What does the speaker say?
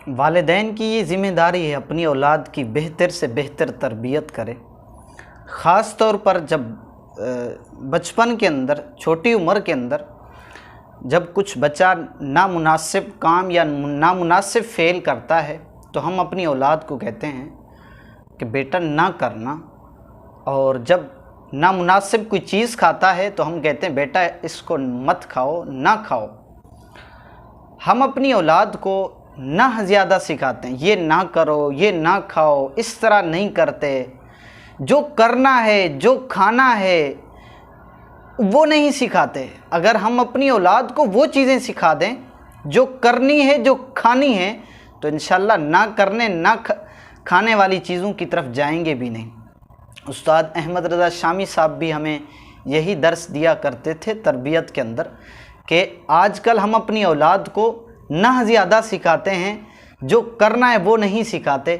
वालिदैन की ये ज़िम्मेदारी है अपनी औलाद की बेहतर से बेहतर तरबियत करे। ख़ास तौर पर जब बचपन के अंदर, छोटी उम्र के अंदर जब कुछ बच्चा नामुनासिब काम या नामुनासिब फ़ेल करता है तो हम अपनी औलाद को कहते हैं कि बेटा ना करना, और जब नामुनासिब कोई चीज़ खाता है तो हम कहते हैं बेटा इसको मत खाओ, ना खाओ। हम अपनी औलाद को ना ज़्यादा सिखाते हैं, ये ना करो, ये ना खाओ, इस तरह नहीं करते, जो करना है, जो खाना है वो नहीं सिखाते। अगर हम अपनी औलाद को वो चीज़ें सिखा दें जो करनी है, जो खानी है, तो इंशाल्लाह ना करने ना खाने वाली चीज़ों की तरफ जाएंगे भी नहीं। उस्ताद अहमद रज़ा शामी साहब भी हमें यही दर्स दिया करते थे तरबियत के अंदर कि आजकल हम अपनी औलाद को ना ज़्यादा सिखाते हैं, जो करना है वो नहीं सिखाते।